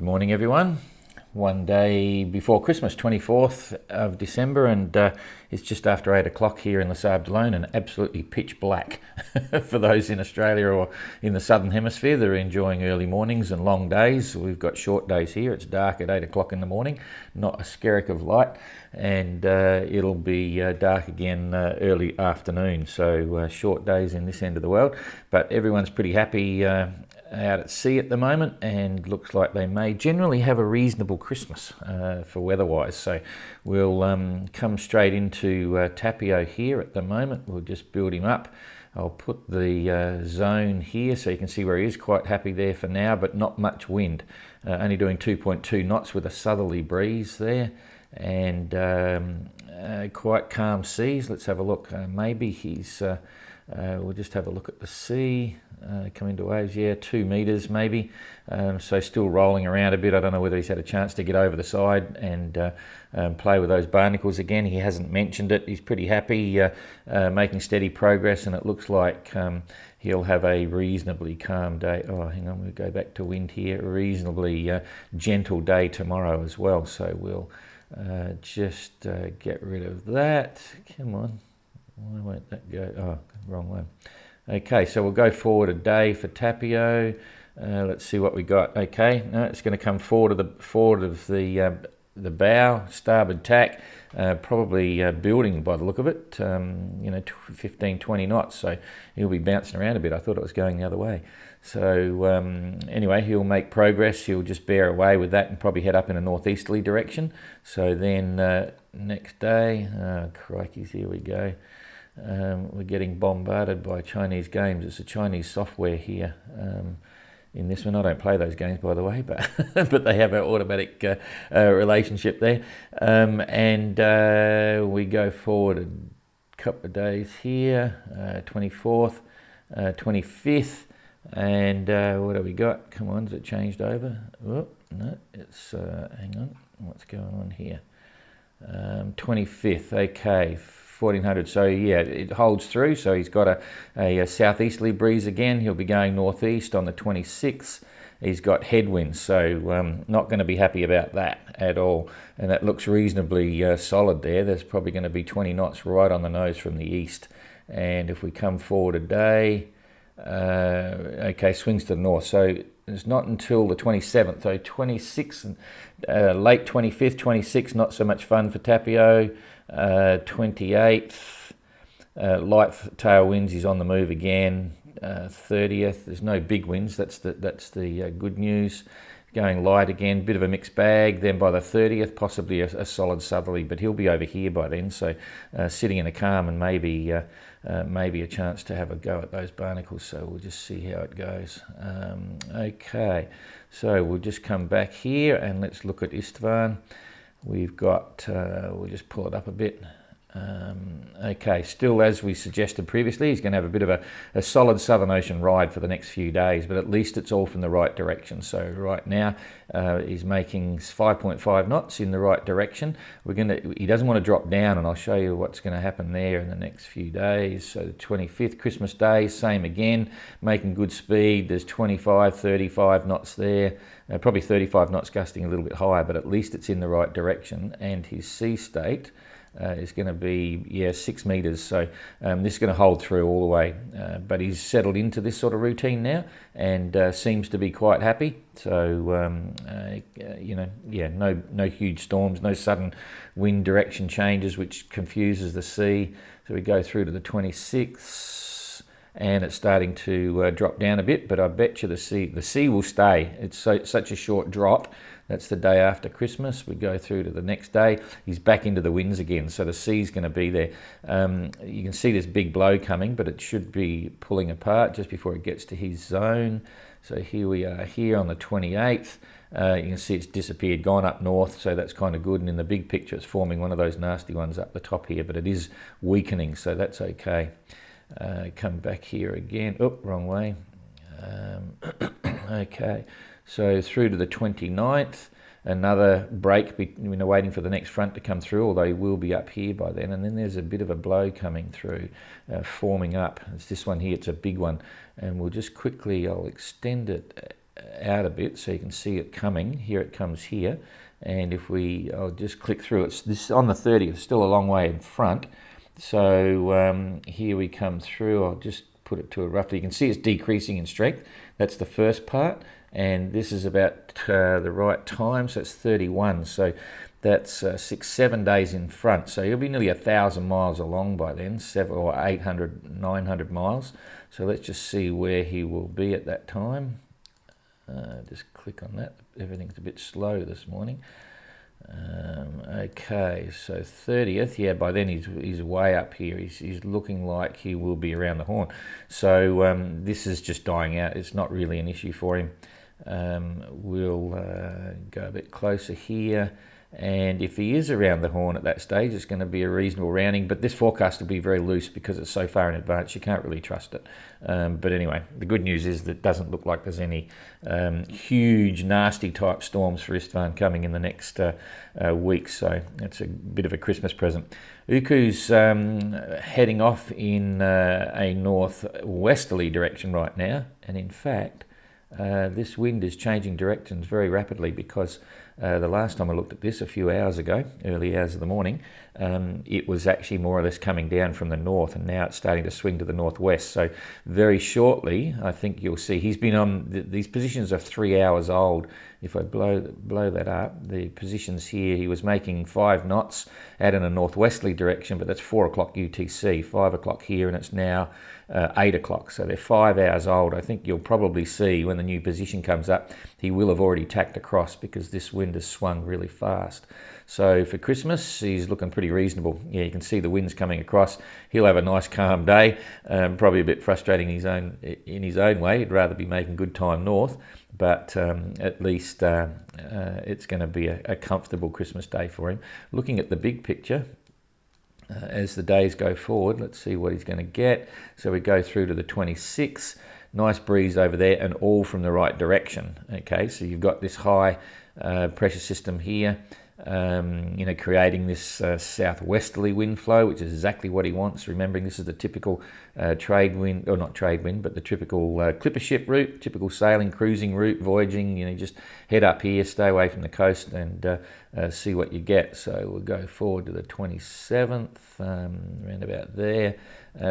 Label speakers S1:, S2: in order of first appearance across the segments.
S1: morning everyone. One day before Christmas, 24th of December, and it's just after 8 o'clock here in the Sable Alone and absolutely pitch black for those in Australia or in the Southern Hemisphere that are enjoying early mornings and long days. We've got short days here. It's dark at 8 o'clock in the morning, not a skerrick of light, and it'll be dark again early afternoon. So short days in this end of the world, but everyone's pretty happy out at sea at the moment, and looks like they may generally have a reasonable Christmas for weather-wise. So we'll come straight into Tapio here at the moment. We'll just build him up. I'll put the zone here so you can see where he is. Quite happy there for now, but not much wind. Only doing 2.2 knots with a southerly breeze there, and quite calm seas. Let's have a look. Maybe he's we'll just have a look at the sea. Come into waves, yeah, 2 meters maybe. So still rolling around a bit. I don't know whether he's had a chance to get over the side and play with those barnacles again. He hasn't mentioned it. He's pretty happy, making steady progress, and it looks like he'll have a reasonably calm day. Oh, hang on, we'll go back to wind here. A reasonably gentle day tomorrow as well. So we'll just get rid of that. Come on. Why won't that go? Oh, wrong one. Okay, so we'll go forward a day for Tapio. Let's see what we got. Okay, no, it's going to come forward of the bow, starboard tack, probably building by the look of it. 15, 20 knots. So he'll be bouncing around a bit. I thought it was going the other way. So anyway, he'll make progress. He'll just bear away with that and probably head up in a northeasterly direction. So then next day, crikeys, here we go. We're getting bombarded by Chinese games. It's a Chinese software here in this one. I don't play those games, by the way, but but they have an automatic relationship there. And we go forward a couple of days here, 24th, 25th, and what have we got? Come on, has it changed over? Oh, no, it's, hang on, what's going on here? 25th, okay. 1400, so yeah, it holds through. So he's got a southeasterly breeze again. He'll be going northeast on the 26th. He's got headwinds, so not going to be happy about that at all. And that looks reasonably solid there. There's probably going to be 20 knots right on the nose from the east. And if we come forward a day, okay, swings to the north. So it's not until the 27th, so 26th, late 25th, 26th, not so much fun for Tapio. 28th, light tailwinds, he's on the move again. 30th, there's no big winds, that's the good news. Going light again, bit of a mixed bag. Then by the 30th, possibly a solid southerly, but he'll be over here by then, so sitting in a calm, and maybe a chance to have a go at those barnacles. So we'll just see how it goes. Okay, so we'll just come back here and let's look at Istvan. We've got, we'll just pull it up a bit. Okay, still as we suggested previously, he's going to have a bit of a solid Southern Ocean ride for the next few days, but at least it's all from the right direction. So right now he's making 5.5 knots in the right direction. He doesn't want to drop down, and I'll show you what's going to happen there in the next few days. So the 25th, Christmas Day, same again, making good speed. There's 25, 35 knots there. Probably 35 knots gusting a little bit higher, but at least it's in the right direction. And his sea state is going to be 6 meters, so this is going to hold through all the way, but he's settled into this sort of routine now and seems to be quite happy. So no huge storms, no sudden wind direction changes which confuses the sea. So we go through to the 26th and it's starting to drop down a bit, but I bet you the sea will stay. It's such a short drop. That's the day after Christmas. We go through to the next day. He's back into the winds again, so the sea's going to be there. You can see this big blow coming, but it should be pulling apart just before it gets to his zone. So here we are here on the 28th. You can see it's disappeared, gone up north, so that's kind of good. And in the big picture, it's forming one of those nasty ones up the top here, but it is weakening, so that's okay. Come back here again. Oh, wrong way. Okay. So through to the 29th, another break, waiting for the next front to come through, although he will be up here by then. And then there's a bit of a blow coming through, forming up. It's this one here, it's a big one. And we'll just quickly, I'll extend it out a bit so you can see it coming. Here it comes here. And if I'll just click through. It's this on the 30th, still a long way in front. So here we come through. I'll just put it to a roughly. You can see it's decreasing in strength. That's the first part. And this is about the right time, so it's 31. So that's 6-7 days in front. So you'll be nearly 1,000 miles along by then, 800, 900 miles. So let's just see where he will be at that time. Just click on that. Everything's a bit slow this morning. Okay, so 30th, yeah, by then he's way up here. He's looking like he will be around the Horn. So this is just dying out. It's not really an issue for him. We'll go a bit closer here. And if he is around the Horn at that stage, it's going to be a reasonable rounding. But this forecast will be very loose because it's so far in advance, you can't really trust it. But anyway, the good news is that it doesn't look like there's any huge, nasty type storms for Istvan coming in the next week. So it's a bit of a Christmas present. Uku's heading off in a northwesterly direction right now. And in fact, this wind is changing directions very rapidly because the last time I looked at this a few hours ago, early hours of the morning, it was actually more or less coming down from the north, and now it's starting to swing to the northwest. So very shortly, I think you'll see he's been on these positions are 3 hours old. If I blow that up, the positions here, he was making 5 knots out in a northwesterly direction, but that's 4 o'clock UTC, 5 o'clock here, and it's now 8 o'clock. So they're 5 hours old. I think you'll probably see when the new position comes up, he will have already tacked across because this wind has swung really fast. So for Christmas, he's looking pretty reasonable. Yeah, you can see the winds coming across. He'll have a nice calm day. Probably a bit frustrating in his own way. He'd rather be making good time north, but at least it's going to be a comfortable Christmas day for him. Looking at the big picture, as the days go forward, let's see what he's going to get. So we go through to the 26th. Nice breeze over there, and all from the right direction. Okay, so you've got this high pressure system here, creating this southwesterly wind flow, which is exactly what he wants. Remembering this is the typical trade wind, or not trade wind, but the typical clipper ship route, typical sailing, cruising route, voyaging. Just head up here, stay away from the coast, and see what you get. So we'll go forward to the 27th, around about there.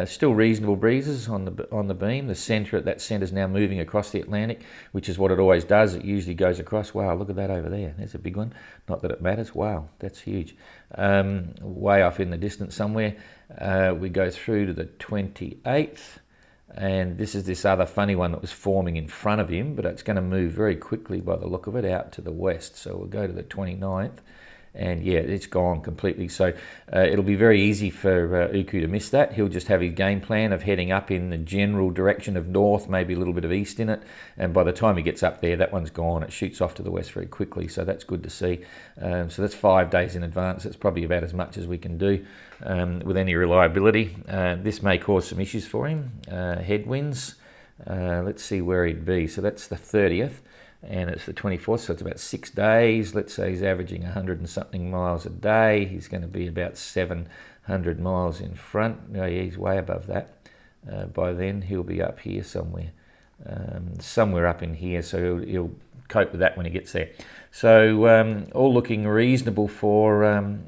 S1: Still reasonable breezes on the beam. The centre is now moving across the Atlantic, which is what it always does. It usually goes across. Wow, look at that over there. There's a big one. Not that it matters. Wow, that's huge. Way off in the distance somewhere. We go through to the 28th. And this is this other funny one that was forming in front of him, but it's going to move very quickly by the look of it out to the west. So we'll go to the 29th. And yeah, it's gone completely. So it'll be very easy for Uku to miss that. He'll just have his game plan of heading up in the general direction of north, maybe a little bit of east in it. And by the time he gets up there, that one's gone. It shoots off to the west very quickly. So that's good to see. So that's 5 days in advance. That's probably about as much as we can do with any reliability. This may cause some issues for him. Headwinds. Let's see where he'd be. So that's the 30th. And it's the 24th, so it's about 6 days. Let's say he's averaging 100 and something miles a day. He's going to be about 700 miles in front. Oh, yeah, he's way above that. By then, he'll be up here somewhere. Somewhere up in here, so he'll cope with that when he gets there. So all looking reasonable for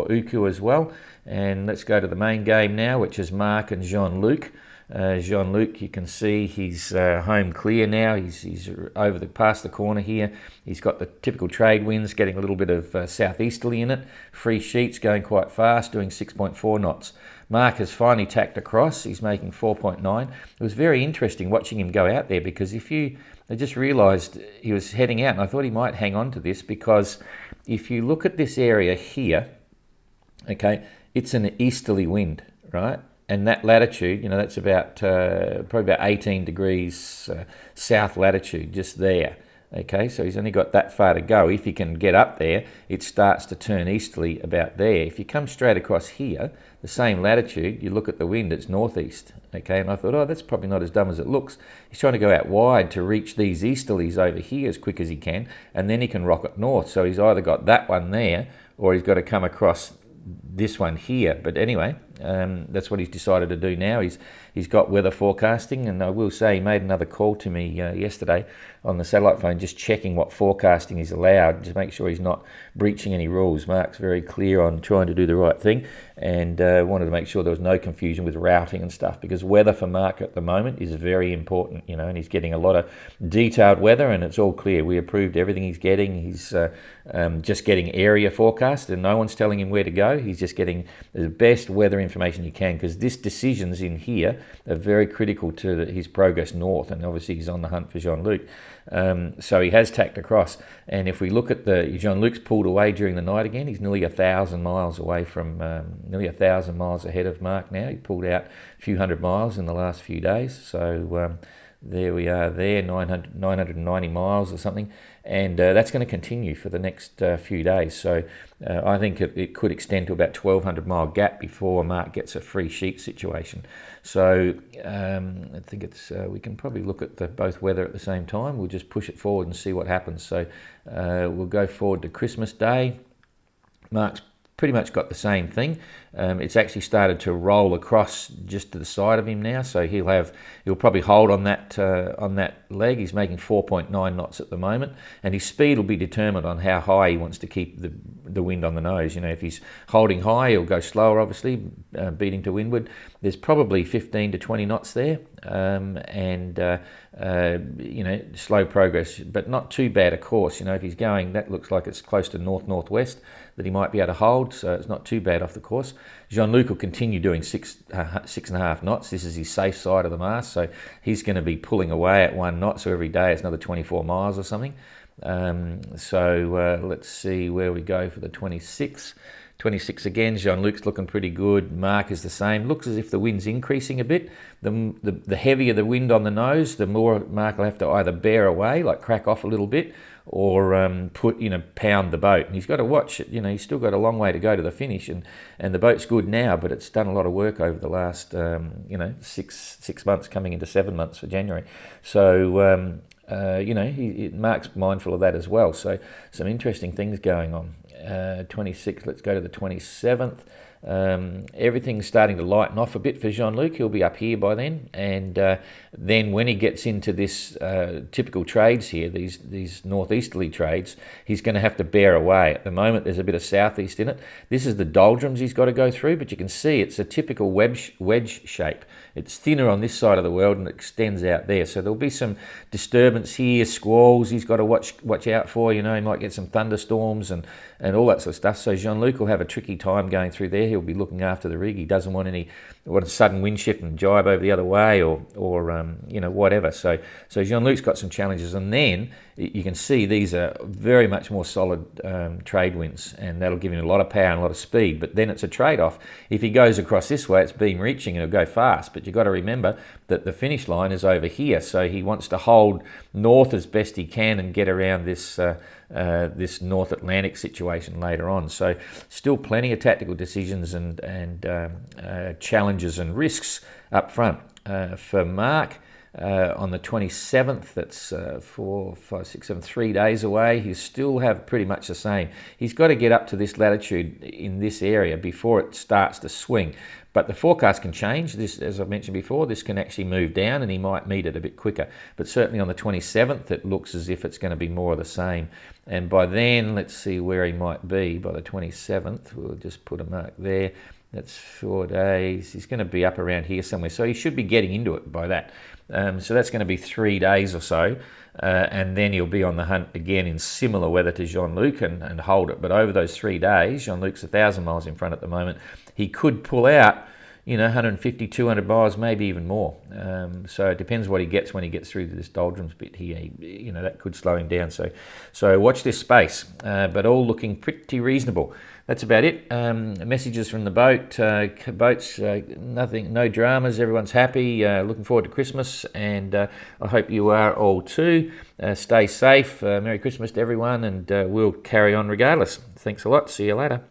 S1: Uku as well. And let's go to the main game now, which is Mark and Jean-Luc. Jean-Luc, you can see he's home clear now. He's past the corner here. He's got the typical trade winds, getting a little bit of southeasterly in it. Free sheets going quite fast, doing 6.4 knots. Mark has finally tacked across. He's making 4.9. It was very interesting watching him go out there because I just realised he was heading out, and I thought he might hang on to this because if you look at this area here, okay, it's an easterly wind, right? And that latitude, that's about probably about 18 degrees south latitude, just there. Okay, so he's only got that far to go. If he can get up there, it starts to turn easterly about there. If you come straight across here, the same latitude, you look at the wind, it's northeast. Okay, and I thought, that's probably not as dumb as it looks. He's trying to go out wide to reach these easterlies over here as quick as he can, and then he can rocket north. So he's either got that one there, or he's got to come across this one here. But anyway, that's what he's decided to do now. He's got weather forecasting, and I will say he made another call to me yesterday on the satellite phone, just checking what forecasting is allowed, to make sure he's not breaching any rules. Mark's very clear on trying to do the right thing, and wanted to make sure there was no confusion with routing and stuff, because weather for Mark at the moment is very important, and he's getting a lot of detailed weather, and it's all clear. We approved everything he's getting. He's just getting area forecast, and no one's telling him where to go. He's just getting the best weather information you can, because this decisions in here are very critical to his progress north, and obviously he's on the hunt for Jean-Luc. So he has tacked across, and if we look at Jean-Luc's pulled away during the night again. He's nearly 1,000 miles away from, nearly 1,000 miles ahead of Mark now. He pulled out a few hundred miles in the last few days, so there we are there, 990 miles or something, and that's going to continue for the next few days. So I think it could extend to about 1,200 mile gap before Mark gets a free sheet situation. So I think we can probably look at both weather at the same time. We'll just push it forward and see what happens. So we'll go forward to Christmas Day. Mark's pretty much got the same thing. It's actually started to roll across just to the side of him now, so he'll probably hold on that leg. He's making 4.9 knots at the moment, and his speed will be determined on how high he wants to keep the wind on the nose. If he's holding high, he'll go slower, obviously, beating to windward. There's probably 15 to 20 knots there, and slow progress, but not too bad a course. If he's going, that looks like it's close to north-northwest that he might be able to hold, so it's not too bad off the course. Jean-Luc will continue doing 6.5 knots. This is his safe side of the mast, so he's going to be pulling away at 1 knot, so every day it's another 24 miles or something. Let's see where we go for the 26. 26 again, Jean-Luc's looking pretty good. Mark is the same. Looks as if the wind's increasing a bit. The heavier the wind on the nose, the more Mark will have to either bear away, like crack off a little bit, or pound the boat. And he's got to watch it. He's still got a long way to go to the finish, and the boat's good now, but it's done a lot of work over the last 6 months, coming into 7 months for January. So Mark's mindful of that as well. So some interesting things going on. 26, let's go to the 27th. Everything's starting to lighten off a bit for Jean-Luc. He'll be up here by then, and then when he gets into this typical trades here, these northeasterly trades, he's going to have to bear away. At the moment there's a bit of southeast in it. This is the doldrums he's got to go through, but you can see it's a typical wedge shape. It's thinner on this side of the world and it extends out there, so there'll be some disturbance here, squalls he's got to watch out for. He might get some thunderstorms and all that sort of stuff. So Jean-Luc will have a tricky time going through there. He'll be looking after the rig. He doesn't want a sudden wind shift and jibe over the other way, or whatever. So Jean-Luc's got some challenges, and then you can see these are very much more solid trade winds, and that'll give him a lot of power and a lot of speed. But then it's a trade-off. If he goes across this way, it's beam reaching and it'll go fast, but you've got to remember that the finish line is over here, so he wants to hold north as best he can and get around this North Atlantic situation later on. So still plenty of tactical decisions and challenges and risks up front. For Mark, on the 27th, that's 4, 5, 6, 7, 3 days away. He'll still have pretty much the same. He's got to get up to this latitude in this area before it starts to swing. But the forecast can change. This, as I've mentioned before, this can actually move down and he might meet it a bit quicker. But certainly on the 27th, it looks as if it's going to be more of the same. And by then, let's see where he might be by the 27th. We'll just put a mark there. That's 4 days. He's going to be up around here somewhere. So he should be getting into it by that. So that's going to be 3 days or so. And then he'll be on the hunt again in similar weather to Jean-Luc and hold it. But over those 3 days, Jean-Luc's 1,000 miles in front at the moment. He could pull out, 150, 200 miles, maybe even more. So it depends what he gets when he gets through to this doldrums bit here. That could slow him down. So watch this space, but all looking pretty reasonable. That's about it. Messages from the boats, nothing, no dramas. Everyone's happy. Looking forward to Christmas, and I hope you are all too. Stay safe. Merry Christmas to everyone, and we'll carry on regardless. Thanks a lot. See you later.